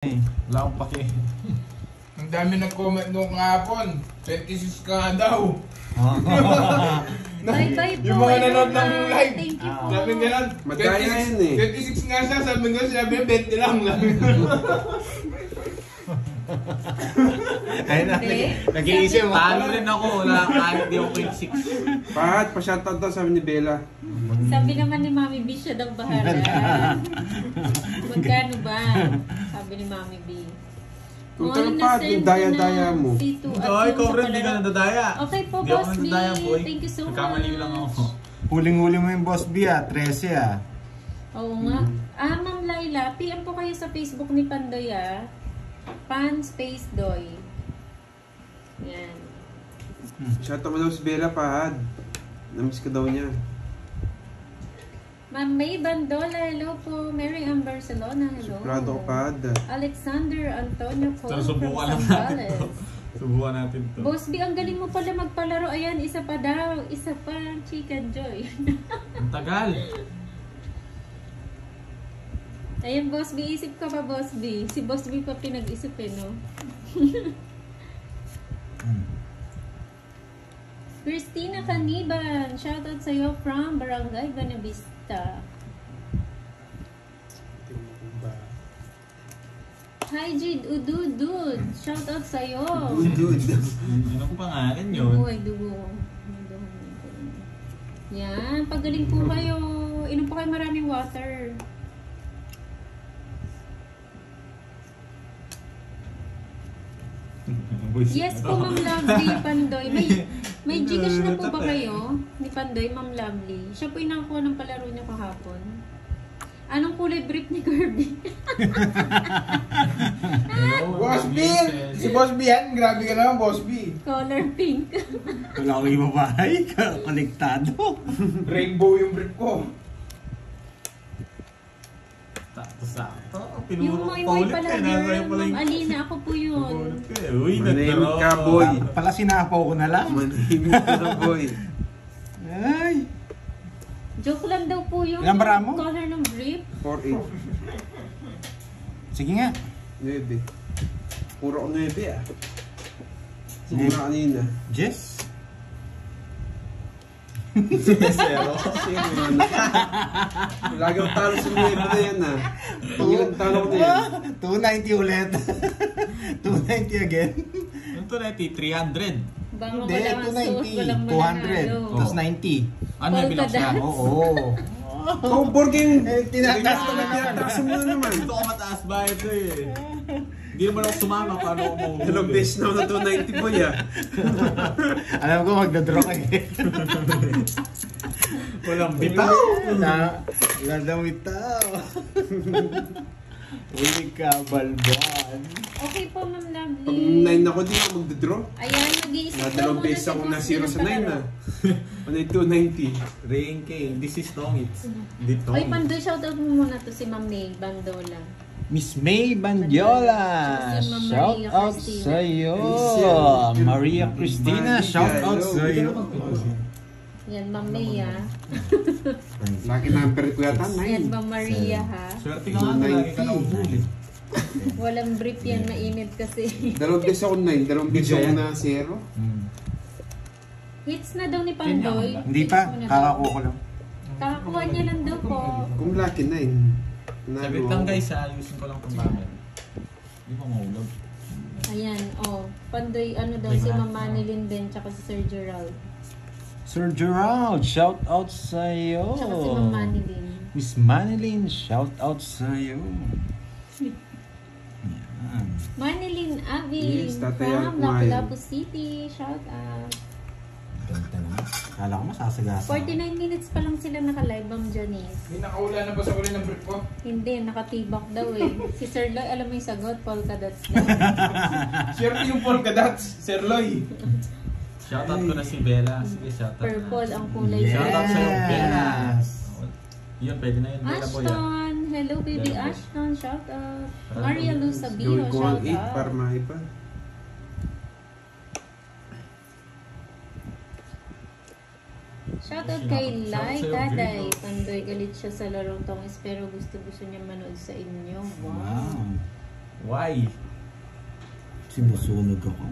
Wala akong pake. Ang dami nag-comment nung kahapon. 26 ka nga daw. Bye-bye po. Yung mga nanood ng live. Thank you po. Sabi nila, Magkaya yan eh. 26 nga siya. Sabi nga, sabi 20 lang. Ayun na, nag-iisip. Talo rin ako, wala kahit di ako 26. Pahat, pa-shoutout daw sabi ni Bella. Sabi naman ni Mami B, siya daw bahala. Magkano ba? Sabi ni Mami B. Kung talagang Pat, yung daya-daya mo. Ikaw, ikaw rin, hindi ka nadadaya. Okay po, Di ako Boss B. nadadaya, boy. Thank you so much. Nagkamali lang ako. Huling-huli mo yung Boss B 13 Oo nga. Ma'am Laila, PM po kayo sa Facebook ni Pandoy Pan Space Doy. Yan. Shoutout mo daw si Bella, Pahad. Namiss ka daw niya. Ma'am May Bandola, hello po. Mary Ann Barcelona, hello. Suprado ko, Pahad. Alexander Antonio Cole from Subukan lang natin to. Zambales. Subukan natin to. Boss B, ang galing mo pala magpalaro. Ayan, isa pa daw. Isa pa, Chicken Joy. Ang tagal. Ayan, Boss B, isip ka pa, Boss B. Si Boss B pa pinag-isip no? Christina Caniban, shoutout sa'yo from Barangay Buenavista. Hi, Jid Ududud, shoutout sa'yo. Dude. Ano ko pangalan yun? Ay, dugo. Yan, pagaling po kayo. Inom po kayo maraming water. Yes po, Ma'am Lovely, Pandoy. May Gcash na po ba kayo ni Pandoy, Ma'am Lovely? Siya po yung nakakuha ng palaro niya kahapon. Anong kulay brief ni Kirby? Boss B! Si Boss B yan. Grabe ka naman, Boss B. Color pink. Wala ko yung babae, konektado. Rainbow yung brief ko. Sakto. Yung may pala girl, Ma'am Alina, ako po yun. Uy, Manahimik ka, boy. Pala sinapaw ko na lang. Manahimik ka na, boy. Ay. Joke lang daw po yun. Ilang bara mo? Color ng brief. 4-8. Sige nga. 9. Puro ko 9 Simula kanina. Jess? Zero. Lagi ang talo sa 9 na yan Ilang talo ko na yan. 290 ulit. 290 again. Yung to na 300. Bango Hindi, walang suot, walang 290. 200. mananalo. Tapos 90. Ano yung bilang siya? Oo. Oh, Borging! Tinataas ko na tinataas mo na naman. Gusto ko mataas ba ito eh. Hindi naman ako sumama. Paano ako mahuhuli? Dalawang beses na ako na 290 boy Alam ko magdadraw ka eh. Walang bitaw. Wala daw bitaw. Uli ka, balban. Okay po, Ma'am Lovely. Pag 9 ako, di ako magdadraw. Ayan, mag-iisip po Dalawang muna beses si ako Boss na B 0 ng sa 9 palaro. Ano yung 290? Rain King. This is Tongits. Dito. Oy, Pandoy, shoutout mo muna to si Ma'am May Bandola. Miss May Bandiola. Si Ma'am Shout Maria out Cristina. sa'yo. Maria Cristina, shout out sa'yo. Yan, Ma'am May Laki number ko yata, Yan, 9. Ma'am Maria Swerte ka nga na lagi ka na uhuli. Walang brief yan, mainit kasi. Dalawang beses ako 9, dalawang beses ako na 0. Hits na daw ni Pandoy. Hindi pa, Hits mo na daw. kakakuha ko lang. Kakakuha niya lang daw po. Kung lucky 9. Saglit lang guys ha, ayusin ko lang itong camera. Hindi pa mahulog. Ayan, Pandoy, ano daw, si Ma'am Manilyn din, tsaka si Sir Gerald. Sir Gerald, shout out sa'yo. Tsaka si Ma'am Manilyn. Miss Manilyn, shout out sa'yo. Yan. Manilyn Avi Yes, tataya from ko ngayon. Lapu-Lapu City. Shout out. Ganda na. Kala ko masasagasa. 49 minutes pa lang sila naka-live, Ma'am Janice. May nakaula na ba sa uli ng brief ko? Hindi, nakatibak daw eh. Si Sir Loy, alam mo yung sagot, polka dots daw. Swerte yung polka dots, Sir Loy. Shoutout ko na si Bella. Sige, shoutout. Purple ang kulay. Yes. Shoutout sa'yo, Bella. Yun, pwede na yun, Bella Boy. Ashton, hello baby Bella. Ashton, shout out. Maria Luz Sabino, Gawin ko ang shout 8 para out. maiba. Shoutout kay Lai Taday. Pandoy, galit siya sa larong tongis pero gusto niya manood sa inyo. Wow. Wow. Why? Sinusunog ako.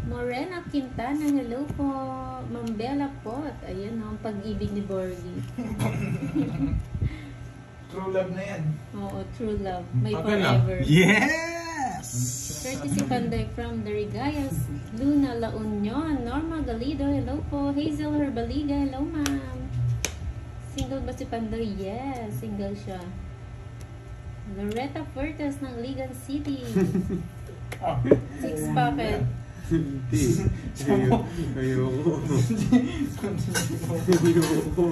Morena Quintana, hello po. Ma'am Bella Pot. Ayan ang pag-ibig ni Borgie. True love na yan. Oo, true love. May Okay lang. forever. Yes! Courtesy Panday from the Regayas, Luna La Union, Norma Galido, hello po. Hazel Herbaliga, hello ma'am. Single ba si Panday? Yes, single siya. Loretta Fuertes ng Ligan City. Ah. 6 packet. Hindi. Ayoko. Ayoko.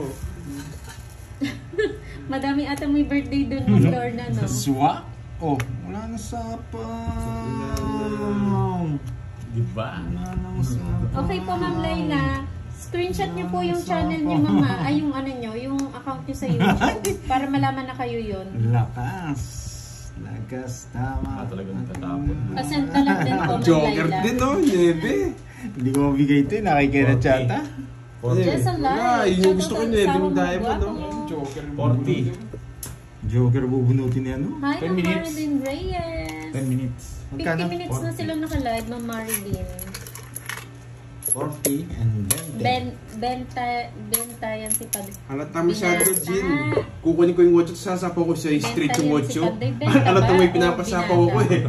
Madami ata may birthday doon, Ma'am Lorna, no? Swak? Oh, wala na sapang. Diba? Wala na sapang. Okay po, Ma'am Layla. Screenshot niyo po yung channel niyo, Mama. Ay, yung ano niyo, yung account niyo sa YouTube. Para malaman na kayo yun. Lakas. Lakas, tama. Talaga natatapon. Pasend na lang din po, Ma'am Joker Layla. din, no? Nebe. Hindi ko mabigay ito eh. Nakikita Okay. chata. Just a Wala, like. yun yung gusto ko, Nebeng Diamond, no? Joker. 40. Joker bubunutin yan, no? Hi, 10 Ma'am minutes. Marilyn Reyes. 10 minutes. 50 minutes na sila naka-live, Ma'am Marilyn. 40 and then 10. Benta yan si Pad. Halata masyado, Binasa. Jin. Kukunin ko yung watch at sasapaw ko sa straight yung watch. Halata may pinapasapaw ko eh.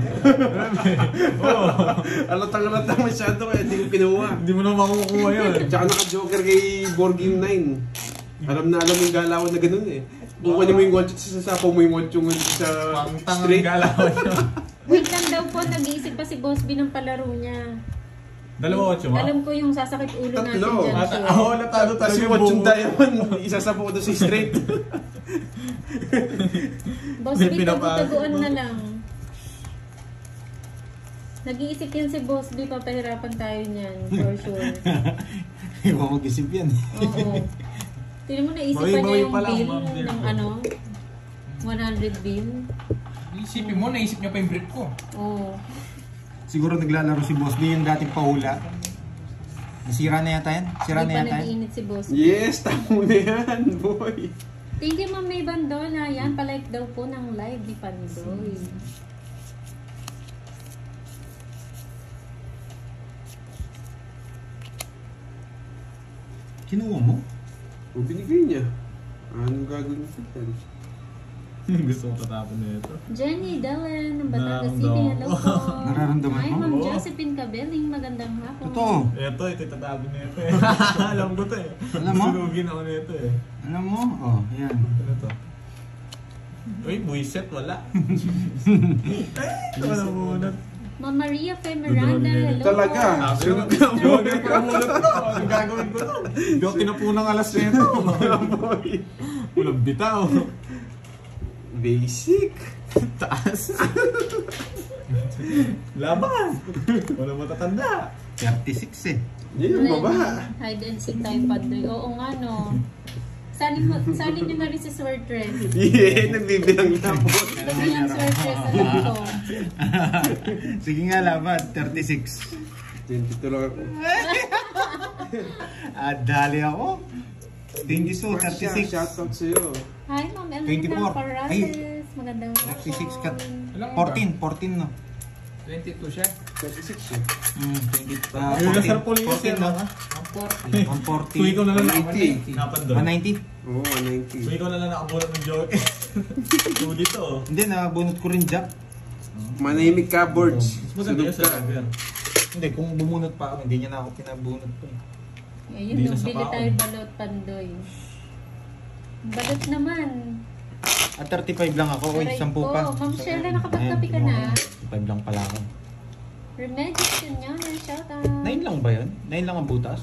Halata masyado kaya hindi ko kinuha. Hindi mo na makukuha yun. Tsaka naka-joker kay Borgim 9. Alam na alam yung galawan na ganun eh. Kukunin mo yung watch at sasapaw mo yung watch yung sa Pangtangang straight. galawan yun. Wait lang daw po, nag-iisip pa si Boss B ng palaro niya. Dalawa 8 mo? Alam ko yung sasakit ulo natin Tatlo. dyan. sure. Oo, natalo talaga Kasi yung watch yung bungo. diamond, isasapaw ko doon sa straight. Boss May B, pinapasok taguan mo. na lang. Nag-iisip yan si Boss B, papahirapan tayo niyan, for sure. Iba mag-isip yan eh. Oo. Tignan mo, naisipan niya Bawi-bawi yung pa lang, bill Ma'am Dear. ng ano, 100 bill. Isipin mo, naisip niya pa yung brief ko. Oo. Siguro naglalaro si Boss B yung dating pahula. Nasira na yata yan? Sira Hindi na pa yata yan? nag-iinit si Boss B. Yes, tamo na yan, boy. Thank you, Ma'am May Bandola. Yan, palike daw po ng live ni Pandoy. Kinuha mo? O binigay niya. Anong gagawin ko yan? Gusto ko tatapon na ito. Jenny Dellen ng Batangas City. Nararamdaman Hello ko. po. Nararamdaman Hi, mo? Ma'am Oo. Josephine Cabeling. Magandang hapon. Totoo. Ito itatapon na ito eh. Alam ko to eh. Alam mo? Sunugin ako na ito eh. Alam mo? Oh, yan. Ano to? Uy, buiset, wala. Ito wala muna. Ma'am Maria Fe Miranda. Hello Talaga? po. Sunod ka mo. Joker pa muna to. Anong gagawin ko to? Hindi ako tinapunang alas na ito. Boy. Walang bitaw. Basic. Taas. Laban. Walang matatanda. 36 eh. Yan ang baba. Hide and seek tayo, Pandoy. Oo nga, no. Salin nyo na rin si Swordress. Yeah, nagbibilang lang po. Kasi yung Swordress, alam ko. Sige nga laban, 36. 22 lang ako. Dali ako. 22, Siya, 36. shoutout sa'yo. Hi, Ma'am Elena 24. Parales. Magandang hapon. 36 ka. Alam mo ba? 14 no? 22 siya. 36 siya. 20, Yung nasa pool yung sir, 14 no? ha? 140. Tuwi ko na lang 180. Napan doon. 190? Oo, 190. Tuwi ko na lang nakabunot ng joke. Tuwi dito oh. Hindi, nabunot ko rin jack. Manahimik ka, boards. Mas maganda Sunog yun sa ka. level. Hindi, kung bumunot pa ako, hindi niya na ako pinabunot pa eh. Ayun, Hindi no, na sa bili baon. tayo balot, Pandoy. Balot naman. At 35 lang ako, oy, Aray 10 po. pa. Ma'am Sheila, nakapagkape ka na? 35 lang pala ako. Remedios yun, shout out. 9 lang ba yun? 9 lang ang butas?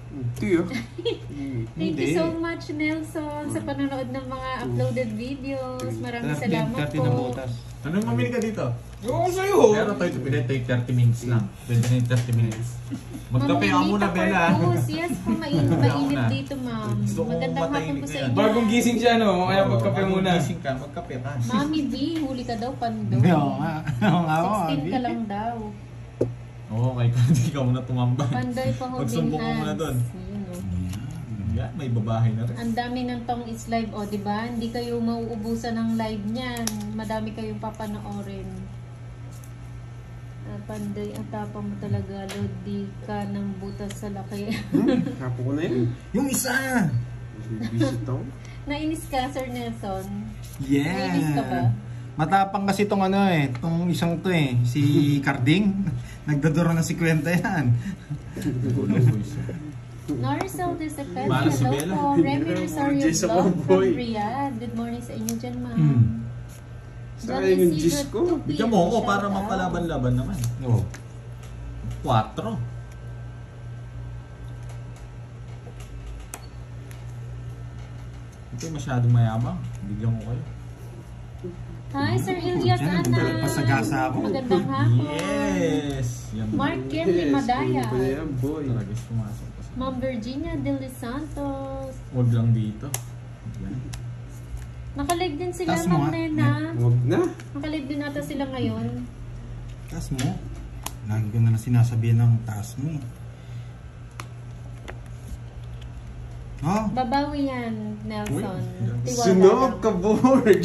Hindi ah. Thank Hindi. you so much, Nelson, sa panonood ng mga uploaded videos. Maraming 30 salamat 30 na po. butas. Anong mamili ka dito? Oo, sa'yo. Pero tayo pinay take 30 minutes lang. 30 minutes. Magkape ka muna, Bella. Corpus. Yes po, mainit Muna. dito, ma'am. Gusto ko Magandang hapon matahimik po sa na yan. inyo. Bagong gising siya, no? Kaya magkape Bago muna. gising ka, magkape ka. Mami B, huli ka daw, Pandoy. Oo nga. Oo nga ako. 16 ka lang daw. Oo, kay hindi ka muna tumambay. Pandoy pa holding Magsumbong ka muna hands. doon. Yun, oh. Yan, may babahay na rin. Ang dami ng tong is live, o, di ba? Hindi kayo mauubusan ng live niyan. Madami kayong papanoorin. Panday, ang tapang mo talaga, Lord. Di ka ng butas sa laki. Kapo ko na yan. Yung isa! Visit ako. Nainis ka, Sir Nelson? Yeah! Nainis ka ba? Matapang kasi tong ano eh, tong isang to eh, si Carding. Nagdaduro ng 50 yan. Noricel de Cepeda, Mahal si hello Bella. po. Remy Rosario Jess ako, Vlog from boy. Riyadh. Good morning sa inyo dyan, ma'am. Sayang yung Jess ko. Bigyan mo ako para mapalaban-laban naman. Oh. 4. Ito masyadong mayabang. Bigyan ko kayo. Hi, Sir Ilyas Diyan, Ana. pasagasa ako. Magandang hapon. Yes! Yan. Mark Kenley Madaya. Ano pa yan, boy? Talagas pumasok pa sa... Ma'am Virginia de Los Santos. Huwag lang dito. Yan. Nakalive din sila, Tas mo, Ma'am ha? Nena. Huwag na. Nakalive din ata sila ngayon. Taas mo. Lagi ko na lang sinasabihan ng taas mo eh. Oh, Babawi yan, Nelson. Tiwala Sunog lang. ka, board.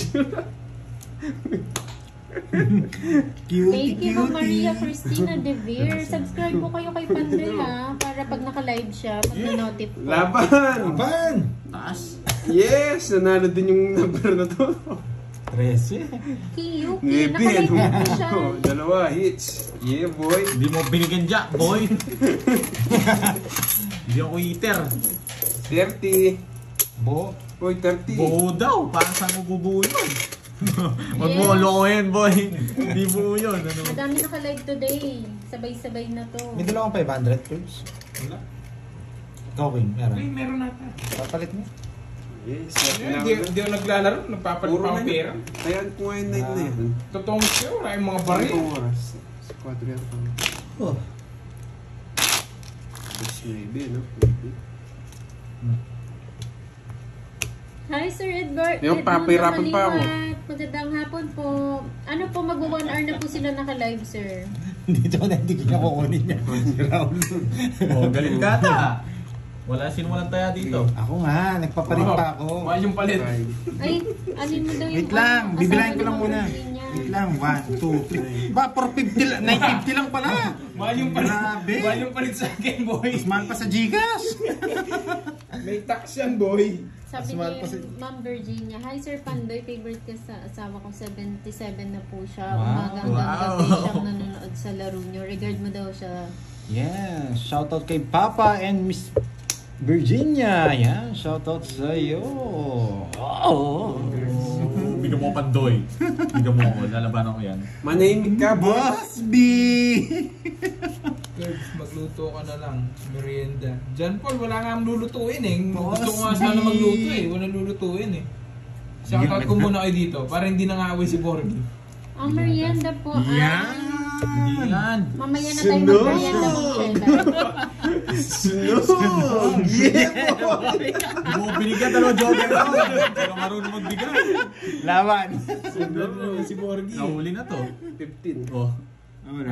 cutie, Thank you, Ma'am Maria cutie. Cristina De Veer. Subscribe po kayo kay Panday, ha? Para pag naka-live siya, mag-notif po. Laban! Laban! Taas! Yes! Nanalo din yung number na to. 13. Kiyuki, Nebe, naka-live ano po siya. mo? Dalawa hits. Yeah, boy. Hindi mo binigyan dyan, boy! Hindi ako eater. 30. Bo. Boy, 30. Buo daw. Parang saan mo bubuo yun? Huwag mo lokohin, boy. Hindi buo yun. Ano? Madami naka-live today. Sabay-sabay na to. May dalawang 500 clubs. Wala. Ikaw, Wing, Ay, meron. meron nata. Papalit mo. Yes. Hindi ako naglalaro. Nagpapalit Puro pa na ang pera. Kaya ko ngayon night na yan. Totoong siya. Wala yung mga baril. Anong oras? Sa 4 yan. Oh. Yes, maybe, no? Hi, Sir Edward. Yung Edmond papahirapan pa ako. Maliwat. Magandang hapon po. Ano po, mag-1 hour na po sila naka-live, sir. Dito na hindi ko niya kukunin niya. Si Raul. Oh, galit ka ata. Wala sinuwalan tayo dito. Ako nga, nagpapalit pa ako. Mahal yung palit. Ay, alin mo daw yung... Wait lang, ano, bibilahin ko asawa lang ni muna. Ma'am Virginia. Wait lang, 1, 2, 3. Ba, 450 lang, 950 lang pala. Mahal yung palit. Grabe. Mahal yung palit sa akin, boy. Mas mahal pa sa Gcash. May tax yan, boy. Sabi Mas mahal pa ni si- Ma'am Virginia, hi Sir Pandoy, favorite ka sa asawa ko, 77 na po siya. Wow. Umaga hanggang Wow. gabi siyang nanonood sa laro niyo. Regard mo daw siya. Yeah, shoutout kay Papa and Miss Virginia. Yan, shoutout sa iyo. Oh. Bigyan mo ko pandoy. Bigyan mo ako. Lalabanan ko yan. Manahimik ka, boy. Boss B. Curbs, magluto ka na lang. Merienda. John Paul, wala nga ang lulutuin eh. Boss Gusto ko nga B. sana magluto eh. Wala lulutuin eh. Shoutout ko muna kayo dito para hindi nang-aaway si Borgie. Ang merienda po Yan. Hindi yan. mamaya na tayo Sunog. mag-merienda po, Sheila. Sunog! Yeah, boy! Hindi mo binigyan. Dalawa joker ako. Hindi ka marunong magbigay. Laban. Sunog naman si Borgie. Nahuli na to. 15. Oh. Ang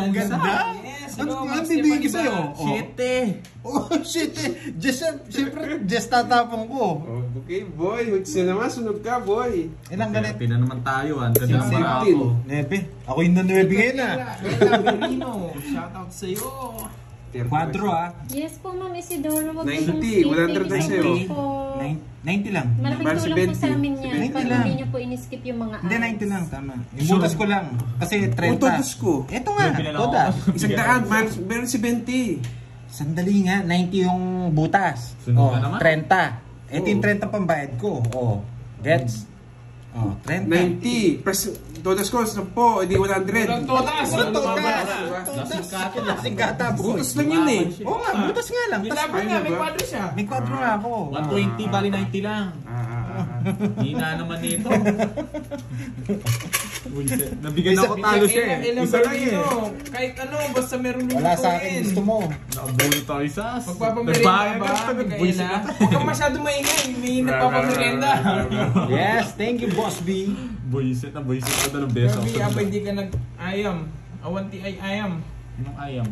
ganda. Yes, Ano hello, ang Max bibigay Stefan sa'yo? Iba. Oh. Shit eh. Oh, shit eh. Siyempre, just tatapong ko. Oh, okay, boy. Hoots na naman. Sunog ka, boy. Ilang galit? Tira naman tayo. Ang ganda ng mga 17. ako. Nebe. Ako yung nanibigay na. Bella Berlino, shoutout sa'yo. Quadro ah. Yes po, Ma'am Isidoro. Wag 90, kayong 100 na sa'yo. po. 90 lang. Malaking Para tulong po 70. sa amin yan. 90 Pag lang. hindi niyo po in-skip yung mga Hindi, ads. 90 lang. Tama. Yung butas ko lang. Kasi 30. Utodos ko. Ito nga. Pinala ko. Todas. Isang daan, meron si 20. Sandali nga. 90 yung butas. Sunod na naman. 30. Ito yung 30 pambayad ko. Oh. Gets? Oh, 30. 90. Press, todas ko, 10. Hindi 100. Walang todas. Walang Lumabas. todas. Lasing kata. Lasing kata. Butas lang yun eh. Oo nga, butas nga lang. Tas, Nilaban nga, may quadro siya. may quadro nga ako. 120 bali 90 lang. Hindi na naman nito. Nabigyan ako talo siya eh. Ilang Isa lang Berlino. eh. Kahit ano, basta meron lulutuin. Wala sa akin. Gusto mo. Nakabulo tayo sa as. Magpapamerienda ba? ka, Mikaela? Huwag kang masyado maingay. May nagpapamerienda. Yes, thank you, Boss B. Boyset na dalawang beses. Grabe, apa hindi ka nag-ayam. Awanti ay ayam. Anong ayam?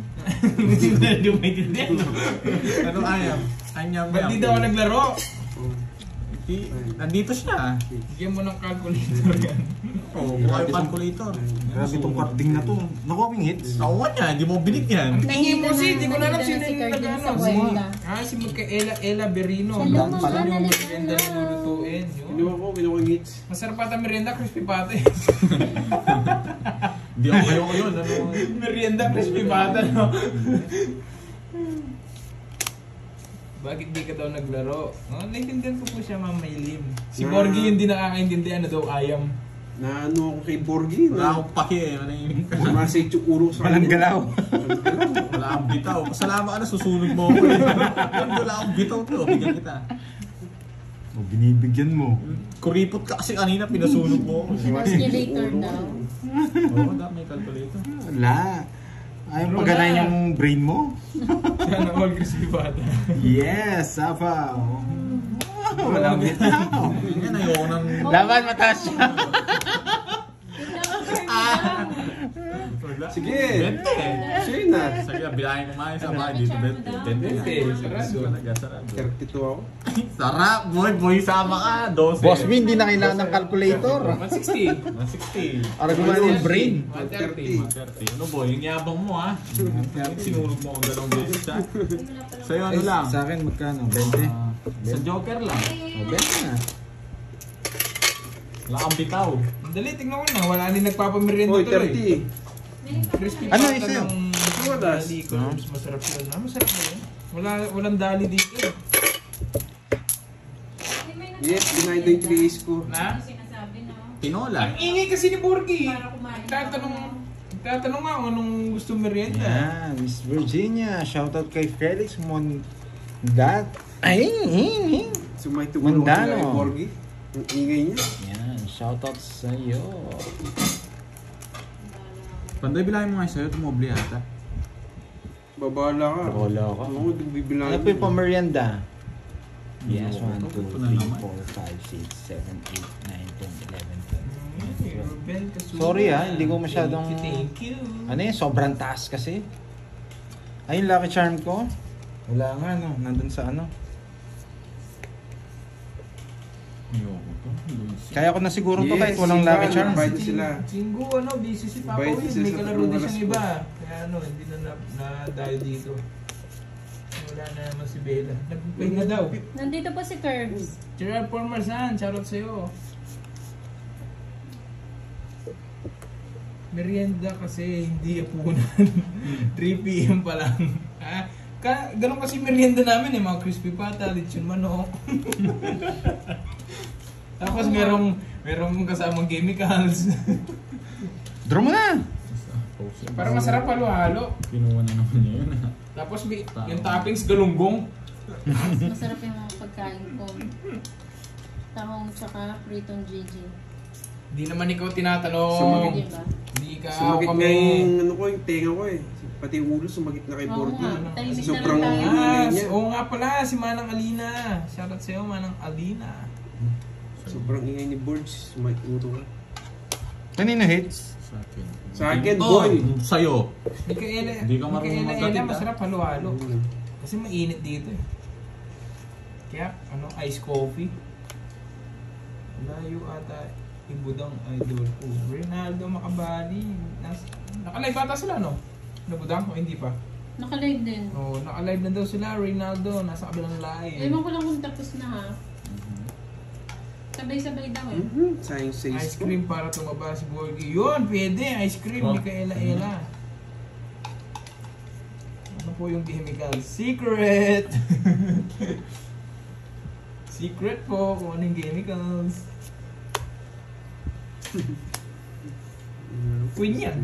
Hindi mo na maintindihan. Anong ayam? Anyam Ba't di daw ako naglaro? Nandito siya. Bigyan mo ng calculator yan. Oo, mukha yung calculator. Grabe itong carding na to. Nakuha mo yung hits. Nakuha niya, hindi mo binigyan. Tingin mo si, di ko na alam Nakita sino si yung Cardin sa nag-ano. kwenta. Si Ella Berino. Sa lumang Yung ano, merienda na lulutuin. Kinuha ko yung hits. Masarap ata merienda, crispy pata. Hindi ako kayo ko yun. Ano? Merienda, crispy pata, no? Bakit di ka daw naglaro? Oh, naiintindihan ko po siya, Ma'am Maylim. Si Borgie yung di nakakaintindihan na daw ayam. Na ano ako kay Borgie. Wala akong paki eh. Ano yung... Masay yung ulo sa Walang galaw. Wala akong bitaw. Pasalamat ka na, susunog mo ako. Wala akong bitaw to. Bigyan kita. O, binibigyan mo. Kuripot ka kasi kanina, pinasunog mo ako. Calculator daw. Oo, may calculator. Wala. Ayaw paganayin yung brain mo. Siya na mag-crispy pata. Yes, Sapa. Walang bitaw. Yan, ayoko nang... Laban, mataas siya. Sige. 20. Sige na. Sige, bilahin ko mga isa ba dito. 20. Sarado. Sarado. 32 ako. Sarap, boy. Boy, sama ka. 12. Boss B, hindi na kailangan ng calculator. 160. 160. Para gumana yung brain. 130. 130. Ano boy, yung yabang mo ha. Sinunog mo ang dalawang beses ha. Sa'yo ano lang? Sa akin, magkano? 20? Sa Joker lang. O, 20 na. Wala kang bitaw. Dali, tignan ko na. Wala din nagpapamerienda Hoy, tuloy. 30. Crispy Ano pata yung sa'yo? ng Wadas. dali ko. Mas masarap yun. Masarap na yun. Walang dali dito. Yes, denied na yung 3 ace ko. Na? Sinasabi no? Tinola. Ang ingay kasi ni Borgie. Para kumain. Tatanong nga kung anong gusto merienda. Yan, Miss Virginia. Shoutout kay Felix Mondat. Ay, Sumay tumulong Mandano. kay Borgie. Ang ingay niya. Yan, shoutout sa'yo. Panday bilangin mo nga sa'yo, tumobli ata. Babala ka. Wala ka. Oo, bibilang. Ano po yung pamerienda? Yes, Oo, 1, 2, ito na 3, naman. 4, 5, 6, 7, 8, 9, 10, 11, 12. Ruben Casuba. Sorry hindi ko masyadong... Thank you. Ano yun, sobrang taas kasi. Ay, yung Lucky Charm ko. Wala nga, no. Nandun sa ano. Ayoko to. Kaya ko na siguro to Yes, kahit walang Lucky sila, Charm. bayad sila. Chinggo, busy si Papa Bayad Will. sila May sa kalaro din tatlong siyang alas iba. Kaya hindi na dahil dito. Wala na naman si Bella. Nagpahinga daw. Nandito po si Curbs. Gerald Formarsan, shoutout sa'yo. Merienda kasi hindi apunan. 3 PM pa lang. Ganun kasi merienda namin mga crispy pata, lechon manok. Tapos merong kasamang chemicals. Draw mo na! Parang masarap halo-halo. Kinuha na naman niya yun. Tapos yung toppings galunggong. Masarap yung mga pagkain ko. Tahong tsaka pritong GG. Di naman ikaw tinatanong. Sumagit. Diba? Di ka Sumagit kami. nga yung ano ko, yung tenga ko eh. Pati yung ulo sumagit na kay Oo Borgie. nga, tahimik Sobrang na lang tayo. ingay niya. Oo nga pala, si Manang Alina. Shoutout sa'yo, Manang Alina. Sobrang ingay ni Borge. Sumagit ulo ka. Kanino hits? Sa akin. Sa akin, Oh, boy. sa'yo. Mikaela, Hindi ka marunong magkatid, masarap halo-halo. Mm. Kasi mainit dito eh. Kaya, ice coffee. Layo ata ibudang idol ko. Ronaldo Makabali. Nakalive ata sila, no? Nabudang o hindi pa? Nakalive din. Oo, nakalive na daw sila, Ronaldo. Nasa kabilang live. Ewan ko lang kung tapos na ha. Sabay-sabay daw eh. Sayang sa Ice cream para tumaba si Borgie. Yun, pwede. Ice cream, Oh. Mikaela. Ano po yung chemical? Secret! Secret po kung anong chemicals. Queen yan.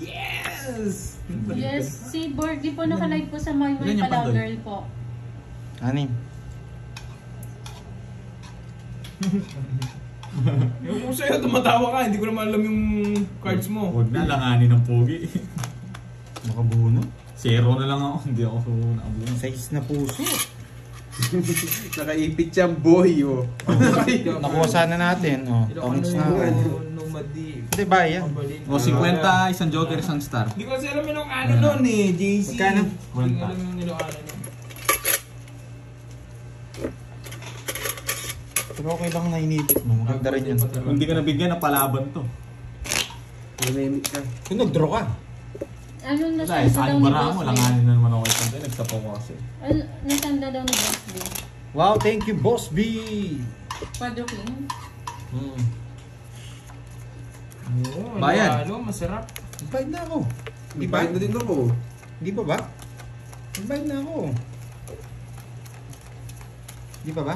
Yes! Yes, si Borgie po nakalive po sa My Ilan yung Pala pandoy? Girl po. Anim. Yung kung sa'yo, tumatawa ka. Hindi ko naman alam yung cards mo. Huwag na langanin ng pogi. Makabuno. 0 na lang ako. Hindi ako so nakabuno. Size na puso. Nakaipit siyang boy, oh. Nakuha sana natin. Oh, tongits na. Numadi. Hindi ba yan? O 50, isang joker, isang star. Hindi ko kasi alam yung ano nun eh, JC. Magkano? Hindi ko alam yung nilokanan nun. Pero okay lang na inipit mo. Maganda rin yun. Kung hindi ka nabigyan, napalaban to. Manahimik ka. Kung nag-draw ka. Ano Wala eh, nasanda saan daw ni bara Boss mo, B? langanin na naman ako kay Pantay, nagsapaw ko kasi. Nasanda daw ni Boss B? Wow, thank you, Boss B! Quadruking? Oo, Bayan. halo, masarap. Nagbayad na ako. Di ba? Bayad na din ako. Di ba ba? Nagbayad na ako. Di ba ba?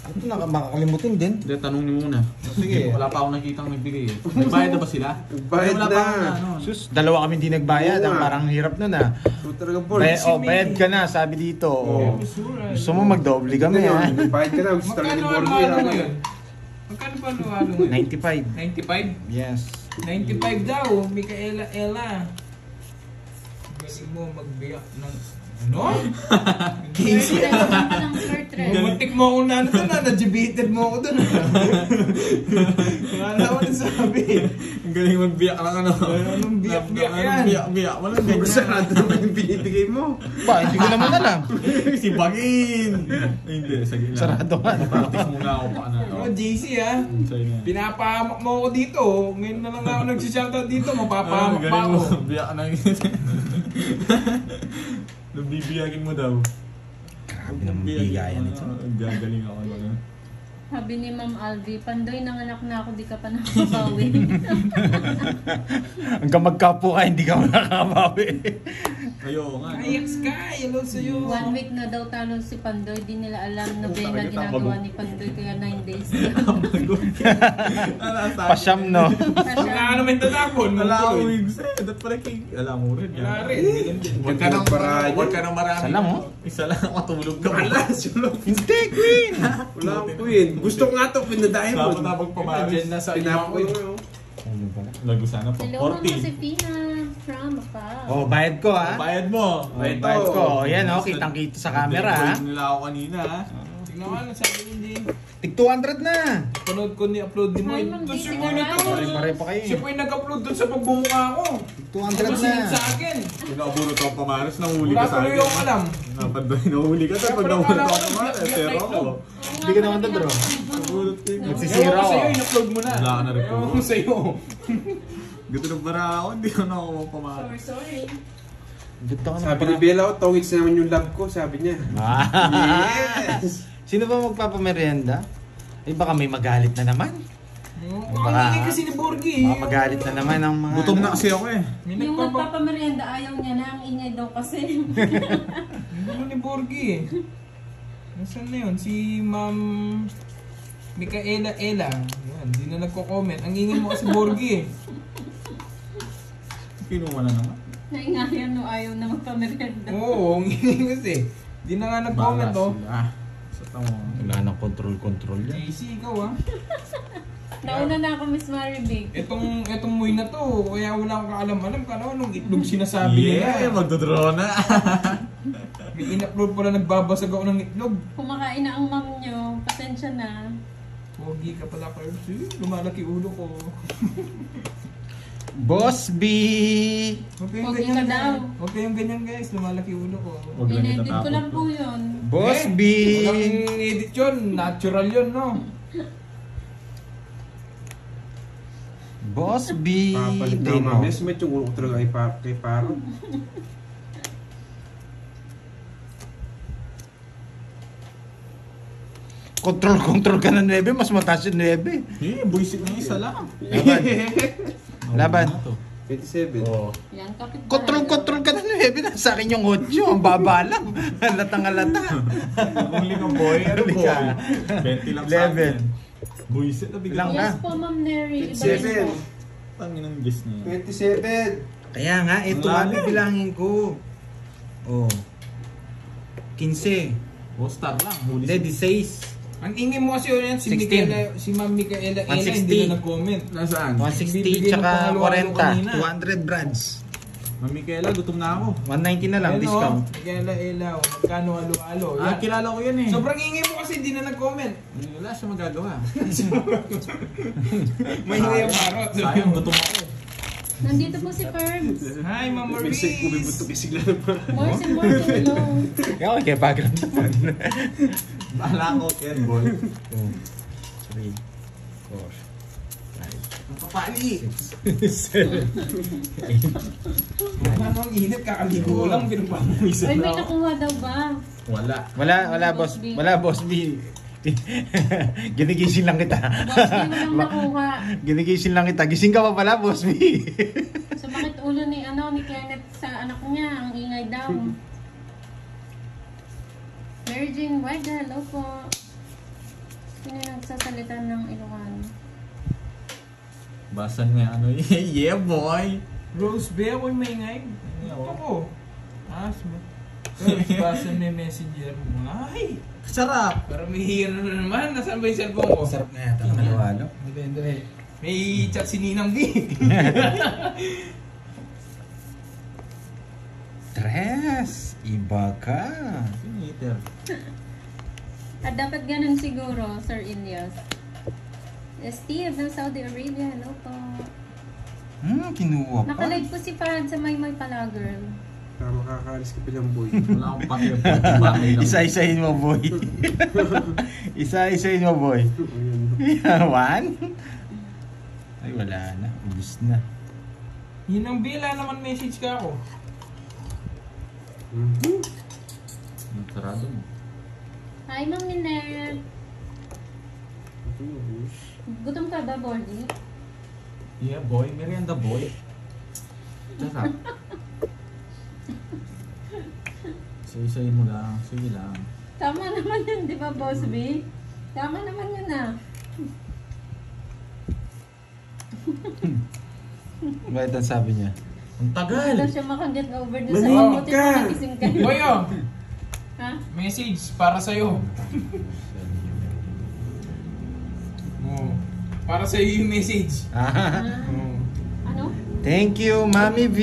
Ito makakalimutin din. Hindi, tanong niyo muna. Sige. Wala pa akong nakikita nagbigay eh. Nagbayad na ba sila? Nagbayad Wala na. pa akong ano. Sus, dalawa kami hindi nagbayad. Oo Ang nga. parang hirap nun ah. So talaga Paul. Bayad ka na, sabi dito. Oo. Gusto mo magdoble kami Ngayon, ah. nagbayad ka na. Gusto talaga ni Magkano Borgie. halo ngayon? Magkano pa halo ngayon? 95. 95? Yes. 95 daw, Micaela Ella. Galing mo magbiyak ng... Ano? Birthday naman pa ng Bertrand. Bumatik mo ako na ano doon, na-debated mo ako doon. Wala ako nasabi. Ang galing magbiyak lang ano. Anong biyak-biyak yan? Biyak-biyak. Walang Sobrang ganyan. sarado naman yung binibigay mo. Ba, hindi ko naman alam. Si Bagin! Hindi, sige lang. Sarado ka. Practice muna ako pa na. Oh, JC ha? Sa'yo na. Pinapahamak mo ako dito. Ngayon na lang ako nagsishoutout dito, mapapahamak pa Galing ako. mo. Biyak na yun. Nabibiyagin mo daw. Grabe naman bigayan ito. Gagaling ako. Sabi ni Ma'am Alvi, Pandoy, nanganak na ako, di ka pa nakabawi. Hanggang magkapo ka, hindi ka makakabawi. Ayo nga. Ayaks ka, hello sa'yo. 1 week na daw talo si Pandoy, di nila alam na ba na Talaga, ginagawa tabago. ni Pandoy, kaya 9 days. Pasyam, no? Wala ka naman tatapon. Wala akong wigs eh. Dapat pala kay... Alam mo rin. Wala rin. Huwag ka nang Paraan. Huwag ka nang marami. Isa lang, oh. Isa lang. Matulog ka. Wala, sulong. Hindi, Queen! Wala akong queen. Gusto ko nga ito, pinadahin mo. Dapat na pagpamaris. Diyan na sa Pinapo iba ko. Lago sana pa. Hello, Ma'am 40. Josefina from Macau. Oh, bayad ko ah. Bayad mo. Bayad ko. Yan oh, kitang-kita sa camera ah. Nila ako kanina ha. Tingnan mo ano sabi ni Jay. Tig 200 na. Panood ko ni-upload ni Moy. Hi, Ma'am Ito si Daisy Moy na to. Garao. Pare-pare pa kayo Siya po yung nag-upload dun sa pagbumukha ko. Tig Ano 200 na. sinad sa akin? Pinakaburo to ang pamaris. Nahuli Wala ka sa tuloy akin. yung alam. Napandoy. Nahuli ka. Tapos Pero nahuli akala ko ko ang pamaris. nag-biyak Pero na ako. Hindi ka naman dadro. Nahulot ko yun. Nagsisira Ewan ko ako. sa'yo, in-upload mo na. Wala ka na rin po. Ewan ko sa'yo. Gato ng bara ako. Hindi ko na ako mapamaris. Sorry. Gusto ka Sabi ni Bella, tongits naman yung love ko, sabi niya. Yes! Sino ba magpapamerienda? Ay baka may magalit na naman. Ang ingay kasi ni Borgie. Baka magalit na naman ang mga... Gutom na kasi ako eh. May Yung nagpapa... magpapamerienda, ayaw niya na. Ang ingay daw kasi. Ano ni Borgie? Nasaan na yun? Si Ma'am Micaela Ella. Yan, hindi na nagko-comment. Ang ingay mo kasi Borgie. Pinuha na naman. Naingayan no, ayaw na magpamerienda. Oo, ang ingay kasi. Hindi na nga nag-comment oh. Ah, sa tamo. Wala nang control yan. JC, ikaw ah. Nauna na ako, Miss Maribig. Etong Moy na to, kaya wala akong kaalam-alam ka na anong itlog sinasabi Yeah, nila. magdodraw na. May in-upload pala nagbabasag ako ng itlog. Kumakain na ang mom nyo. Pasensya na. Pogi ka pala kayo. Lumalaki ulo ko. Boss B! Huwag kayong Pogi ganyan ka daw. guys. Huwag kayong ganyan guys. Lumalaki ulo ko. Huwag lang Inedit ko itatapon. lang po yun. Boss B! Walang edit yun. Natural yun, no? Boss B! Papalit na Dino. mamaya. Sumet yung ulo ko talaga kay Paro. Control ka ng 9, mas mataas yung 9. Eh, buisit na isa lang. Laban. 27. Oh. Yan, kapit Control ka ng 9, nasa akin yung 8. Ang baba lang. Halatang halata. Huli ng boy. Ano Huli boy? ka. 20 lang sa 11. akin. Buisit na bigla. Ilang Yes po, Ma'am Neri. Iba 27. rin po. Tangin ng guess niya. 27. Kaya nga, ito Ang nga lalim. bibilangin ko. Oh. 15. Oh, star lang. Huli Hindi, 16. Ang ingay mo kasi yun si 16. Micaela, si Ma'am Micaela Ella, 160. hindi na nag-comment. Nasaan? 160 Bibigyan ng tsaka pangalo-halo 40. kanina. 200 brands. Mami Kela, gutom na ako. 190 na lang, Ayan, discount. oh, Micaela Ella, oh, magkano halo-halo. Ah, Yan. kilala ko yan eh. Sobrang ingay mo kasi hindi na nag-comment. Wala siya magagawa. May ingay ang parot. Sayang, gutom ako. Nandito po si Ferms. Hi, Ma'am Maurice. May buto kisig lang naman. Morse and Morse, hello. Ikaw, kaya background naman. Bahala ko, Ken Boy. 2, 3, 4, Papali! 7, 8. Ano ang init, kakaligo lang, pinagpapawisan Ay, may na ako. nakuha daw ba? Wala. Wala, boss. Wala, boss B. Ginigising lang kita. Boss B, walang nakuha. Ginigising lang kita. Gising ka pa pala, boss B. Sumakit ulo ni Kenneth sa anak niya. Ang ingay daw. Mary Jane Wide, hello po. Sino yung nagsasalita ng Ilocano? Basan nga ano yeah boy! Rose Bea, ako'y maingay. Ako. Basa na yung messenger mo. Ay! Sarap! Parang may hira na naman. Nasaan ba yung cellphone ko? Sarap na yata. Halo-halo. Hindi. May chat si Ninang B. Tres! Iba ka. Piniter. At dapat ganun siguro, Sir Ilyas. Steve ng Saudi Arabia, hello po. Kinuha pa. Nakalive po si Fahad sa Maymay pala, girl. Para makakaalis ka pa ng boy. Wala akong pakip. Bakit lang. Isa-isahin mo, boy. Isa-isahin mo, boy. One? Ay, wala na. Ubus na. Ninang B, wala naman message ka ako. Sarado mo. Hi, Ma'am Minette. Gutom ka ba, Bordy? Yeah boy, merienda boy. Sarap. Say mo lang, sige lang. Tama naman yun, di ba, Boss B? Tama naman yun ah. Bakit ang sabi niya? Ang tagal! Daw siya makaget over dun sa Manimik buti ka! na nagising ka. Boy, oh! Ha? Message para sa'yo. Oh. Para sa'yo yung message. Oh. Ano? Thank you, Mami V.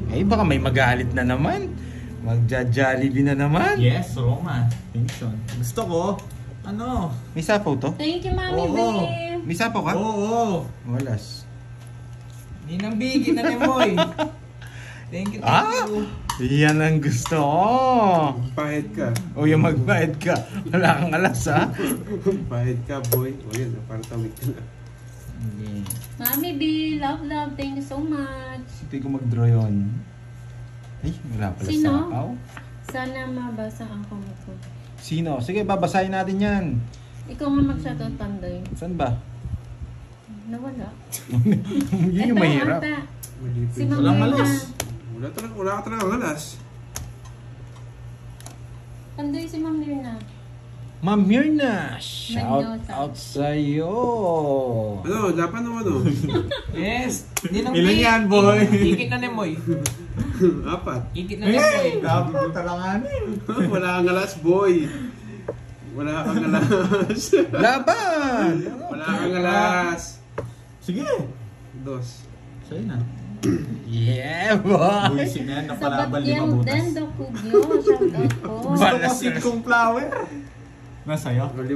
Ay, baka may magalit na naman. Magja-Jollibee na naman. Yes, Roma. Pinction. Gusto ko, ano? May sapaw to? Thank you, Mami Oo. Babe. May sapaw ka? Oo! Walas. Ninang B, kinanemoy. Thank you, Ah! Yan ang gusto ko. Pahid ka. O yung magbayad ka. Wala kang alas, ha? Pahid ka, boy. O yan, para tawid ka na. Okay. Mami B, love, thank you so much. Hindi ko mag-draw yun. Ay, wala pala Sino? sapaw. Sana mabasa ang comment ko. Sino? Sige, babasahin natin yan. Ikaw nga mag-shoutout, Pandoy. Saan ba? Nawala. Yun yung Ito, mahirap. ata. Malipid. Si Ma'am Walang Mirna. alas. Wala ka talaga alas. Pandoy si Ma'am Mirna. Ma'am Mirna, shout Mendoza. out sa'yo. Ano, dapat naman ano? Yes! Ninang B. Ilan yan, boy? Ikit na nemoy. Apat. Ikit na nemoy. Grabe ko talanganin. Wala kang alas, boy. Wala kang alas. Laban! Wala kang alas. Sige. Dos. Sa'yo na. Yeah, boy! Buisin na yan, Sa napalabal Batyang 5 butas. Dendo Kugyo, shoutout po. Gusto ko seed kong flower. Nasa'yo? O, 5,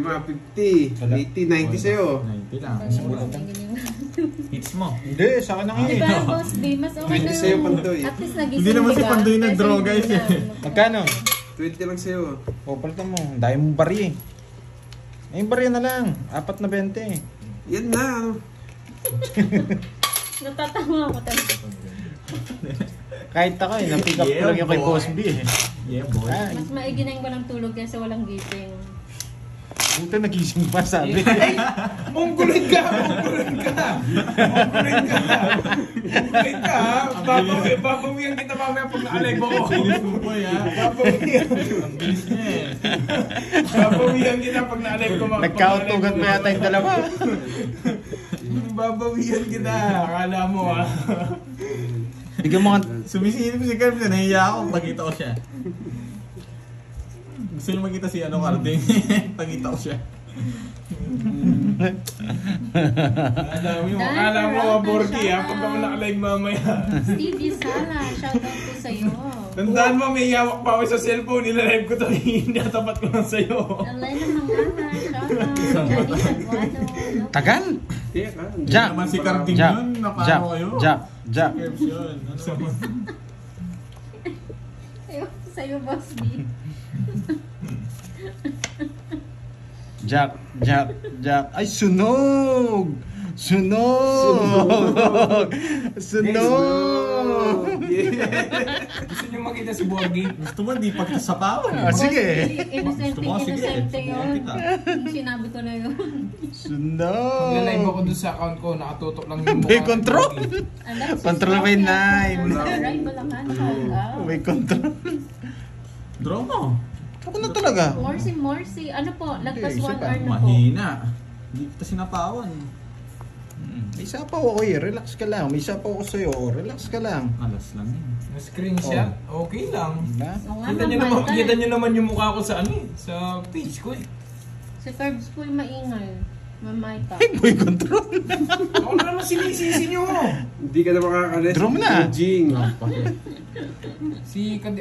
50, 80, 90 sa'yo. 90 lang. Hits mo. Hindi, sa akin ang Di ini. ba, Boss B? Mas okay na 20 sa'yo, yung... Pandoy. At least nagising Hindi naman si ka. Pandoy Kaysa nag-draw, hindi guys, na. eh. Magkano? 20 lang sa'yo. O, palitan mo. Ang dami mong bari eh. Ay, yung bari na lang. 4 na 20. Yan na. Natatawa ako talaga. Kahit ako eh, na-pick up ko Yeah, lang yung kay boy. Boss B eh. Yeah, boy. Ay, Mas maigi na yung walang tulog kaysa walang gising. puta nagising pa sabi. Mungkulin ka! Mungkulin ka! Mungkulin ka! Mungkulin ka! Babawihan kita mamaya pag na-alive ako. Bilis mo po, ya. Babawihan. Ang bilis niya eh. Babawihan kita pag na-alive ko. Nagkautugan pa yata yung dalawa. Babawihan kita. Akala mo ah. Bigyan mo nga. Sumisilip si Carl na nahiya ako. Pagkita ko siya. Gusto niyo makita si Carding. Pagkita ko siya. Alam mo mga Borgi ha, pag ako nakalive mamaya. Stevie Sala, shoutout po sa'yo. Tandaan mo, may hawak pa ako sa cellphone, nilalive ko to, hindi tapat ko lang sa'yo. Elena Mangana, shoutout. Johnny Saguado. Tagan? Teka. Jack. Naman si Carding Jack. yun, Jack. napano kayo? Jack. Jack. Kerbs yun. Ano? Sa'yo, Boss D. Jack. Jack. Jack. Ay, sunog! Sunog! Sunog! Gusto niyo makita si Borgi? Gusto mo, di pagkasapawan. Ah, sige. Innocente, Gusto mo, sige. innocente Subukan yun. kita. Sinabi ko na yun. Sunog! Magla-live ako dun sa account ko, nakatutok lang yung mukha. May control! Alexis Control by Roque, nine. Monterrey, Bulacan, shout out. May control. Draw mo. Ako na talaga. Morsi. Ano po? Lagpas Hindi, 1 isa pa. hour na po. Mahina. Hindi kita sinapawan. May sapaw ako eh. Relax ka lang. May sapaw ako sa'yo. Relax ka lang. Alas lang yun. Na-screenshot, okay lang. Diba? Oo nga, Kita niyo naman yung mukha ko sa ano eh, sa page ko eh. Si Curbs po yung maingay. Mamay ka. Ay, may control. Ako na naman sinisisi niyo. Hindi ka na makakares. Draw mo na. Jing.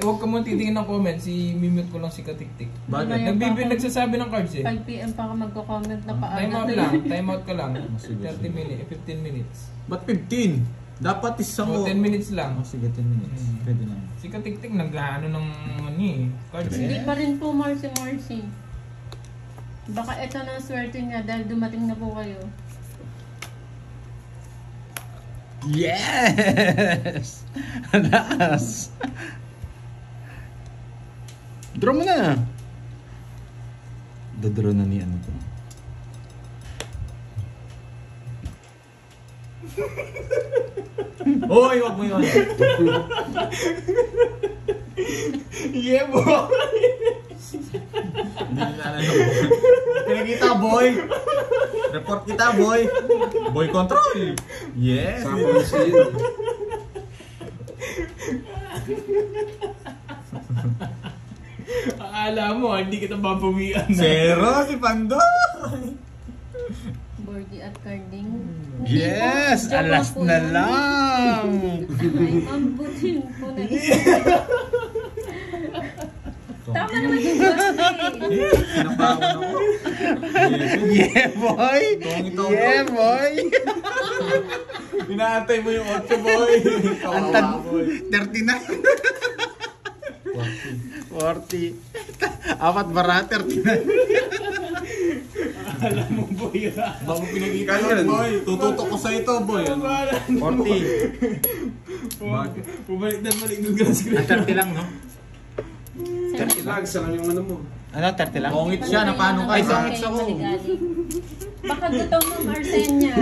Huwag ka mo titingin ng comment, mimute ko lang si Katiktik. Bakit? Nagsasabi ng cards eh. 5 PM pa ka magko-comment na paano. Time out lang, time out ka lang. Sige, 30 minutes, 15 minutes. Ba't 15? Dapat isa mo. So 10 minutes lang. Oh, sige, 10 minutes. Pwede na. Si Katiktik nag-ano ng ano eh, cards Hindi eh. pa rin po Morsi. Baka ito na swerte niya dahil dumating na po kayo. Yes! Alas! Draw mo na. Dadraw na ni ano to. Hoy, wag mo yun. Yeah boy! Hindi nila alam. Pinakita, boy. Report kita, boy. Boy control. Yes. Sapon siya yun. Akala mo, hindi kita papawian. Zero si Pando. Bordy at Carding. Yes! Joke Alas po na yun. lang! Ay, mambutin po na Tama naman yung Bordy. Sinapawan ako. Yeah, boy! Tong-itong. Yeah, boy! Pinaantay mo yung 8, boy. Antad, Kawawa, boy. 39. 40. Apat bara, 39. Alam mo boy ha. Bago pinakita Kaya yun, yan. boy. Tututok ko sa ito, boy. Ano? 40. Pabalik na balik ng gas screen. 30 lang, no? Lag, sa yung ano mo. Ano, 30 lang? Tongit siya, na paano Ay, kayo? tongit ako. Baka gutom mo, Marsenya.